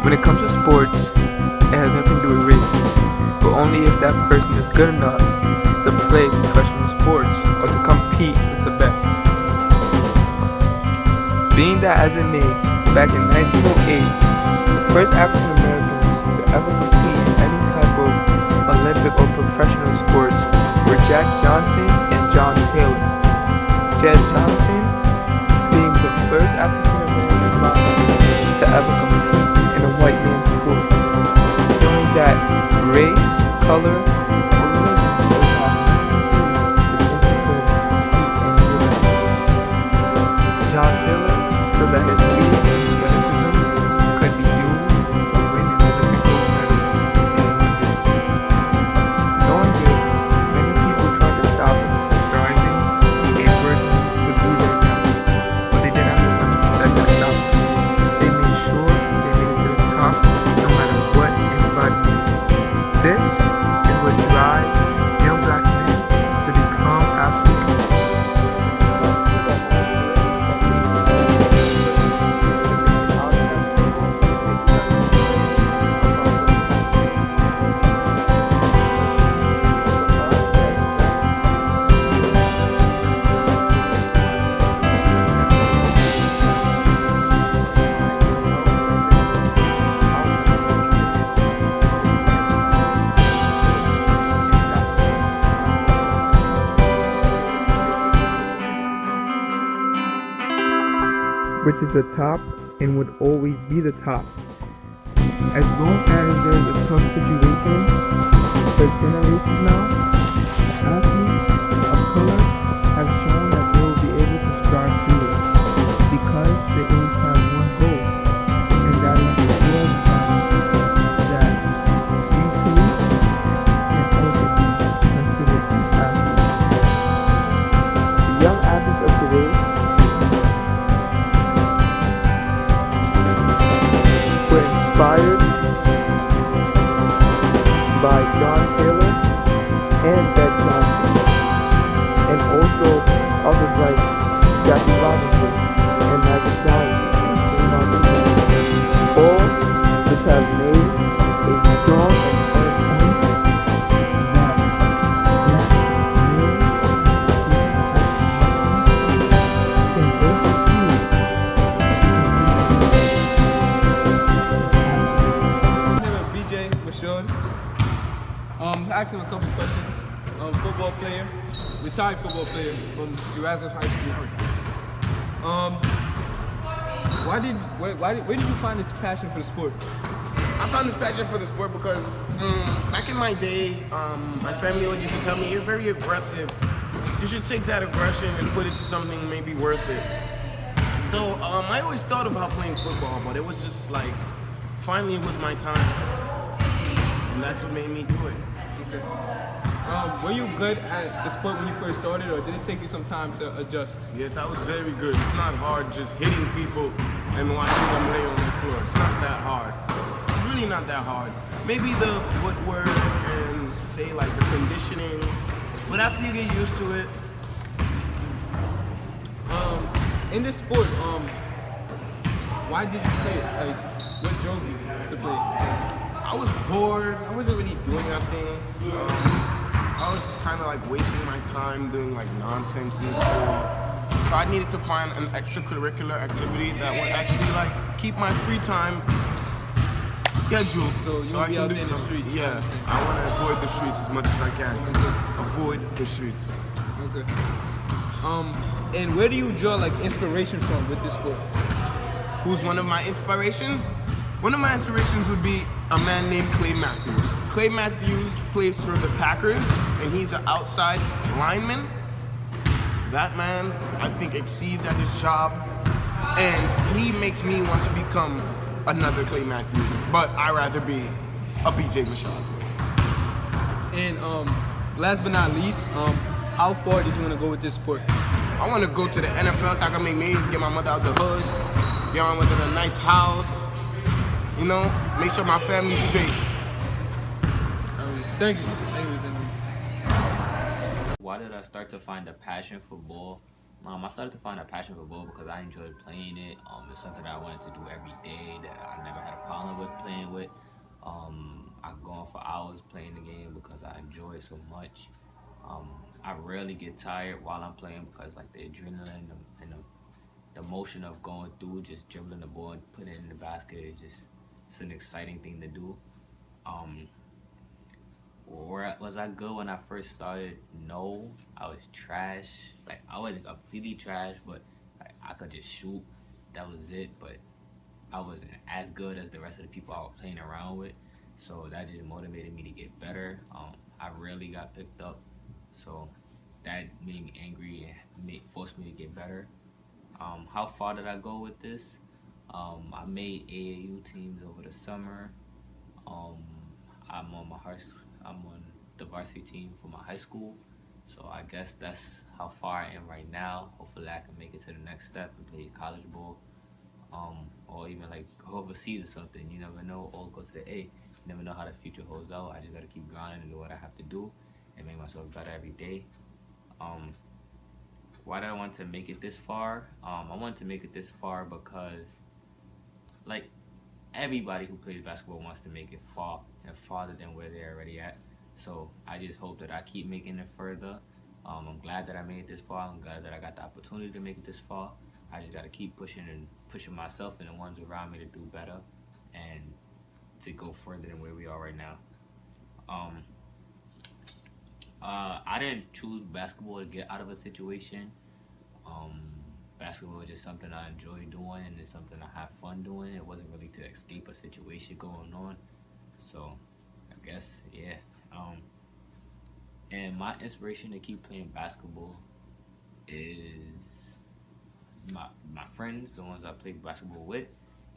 When it comes to sports, it has nothing to do with race, but only if that person is good enough to play professional sports or to compete with the best. Being that as it may, back in 1908, the first African Americans to ever compete in any type of Olympic or professional sports were Jack Johnson and John Taylor. Jack Johnson being the first African American boxer to ever compete in a white man's sport, showing that race, color, or religion does not John Taylor so that his speed and athleticism could be used to win his Olympic gold medal in London. Knowing this, many people tried to stop him from rising a person would do their job, but they didn't have the that stop him. They made sure they made it to the top no matter what anybody did. This is what drives young black men to become athletes. Which is the top and would always be the top. As long as there's a tough situation, for generations now, athletes of color have shown that they will be able to strive through it because they always have one goal, and that is to show everybody that we too can also be considered athletes. The young athletes of today inspired by John Taylor and Jack Johnson, and also others like Jackie Robinson and Magic Johnson and Shane Martin, all which have made a strong and firm point that black males can both achieve. Ask him a couple questions. Football player, retired football player from Erasmus High School. Where did you find this passion for the sport? I found this passion for the sport because back in my day, my family always used to tell me, you're very aggressive. You should take that aggression and put it to something maybe worth it. So I always thought about playing football, but it was just like, finally it was my time. And that's what made me do it. Okay. Were you good at the sport when you first started, or did it take you some time to adjust? Yes, I was very good. It's not hard just hitting people and watching them lay on the floor. It's not that hard. It's really not that hard. Maybe the footwork and say like the conditioning, but after you get used to it. In this sport, why did you play it? Like, what drove you to play it? I was bored. I wasn't really doing nothing. I was just kind of like wasting my time doing like nonsense in the school. So I needed to find an extracurricular activity that would actually like keep my free time scheduled. So I be can out do there in the something. streets. Yeah, I want to avoid the streets as much as I can. Okay. Avoid the streets. Okay. And where do you draw like inspiration from with this sport? Who's one of my inspirations? One of my inspirations would be a man named Clay Matthews. Clay Matthews plays for the Packers, and he's an outside lineman. That man, I think, exceeds at his job, and he makes me want to become another Clay Matthews, but I'd rather be a BJ Mashad. And last but not least, how far did you want to go with this sport? I want to go to the NFL so I can make millions, get my mother out the hood, get my mother a nice house, you know, make sure my family's straight. Thank you. Why did I start to find a passion for ball? I started to find a passion for ball because I enjoyed playing it. It's something that I wanted to do every day, that I never had a problem falling with playing with. I go on for hours playing the game because I enjoy it so much. I rarely get tired while I'm playing because like the adrenaline and the motion of going through, just dribbling the ball and putting it in the basket is just it's an exciting thing to do. Um, where was I good when I first started? No, I was trash. Like I wasn't completely trash, but like, I could just shoot. That was it. But I wasn't as good as the rest of the people I was playing around with. So that just motivated me to get better. I rarely got picked up, so that made me angry and forced me to get better. How far did I go with this? I made AAU teams over the summer. Um, I'm on my high, I'm on the varsity team for my high school. So I guess that's how far I am right now. Hopefully I can make it to the next step and play college ball. Or even like go overseas or something. You never know. Or go to the A. You never know how the future holds out. I just gotta keep grinding and do what I have to do and make myself better every day. Um, why did I want to make it this far? I wanted to make it this far because like everybody who plays basketball wants to make it far and farther than where they're already at. So I just hope that I keep making it further. I'm glad that I made it this far. I'm glad that I got the opportunity to make it this far. I just got to keep pushing and pushing myself and the ones around me to do better and to go further than where we are right now. Um, I didn't choose basketball to get out of a situation. Um, Basketball is just something I enjoy doing and it's something I have fun doing. It wasn't really to escape a situation going on. So I guess, yeah. And my inspiration to keep playing basketball is my friends, the ones I play basketball with,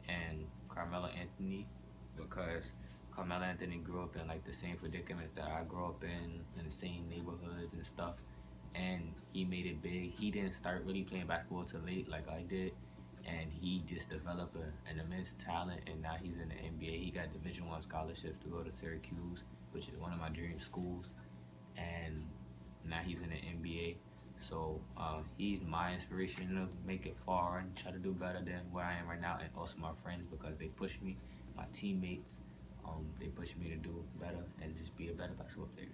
and Carmelo Anthony, because Carmelo Anthony grew up in like the same predicaments that I grew up in the same neighborhoods and stuff, and he made it big. He didn't start really playing basketball till late like I did, and he just developed an immense talent, and now he's in the NBA. He got Division I scholarships to go to Syracuse, which is one of my dream schools, and now he's in the NBA. So he's my inspiration to make it far and try to do better than where I am right now, and also my friends because they push me, my teammates, they push me to do better and just be a better basketball player.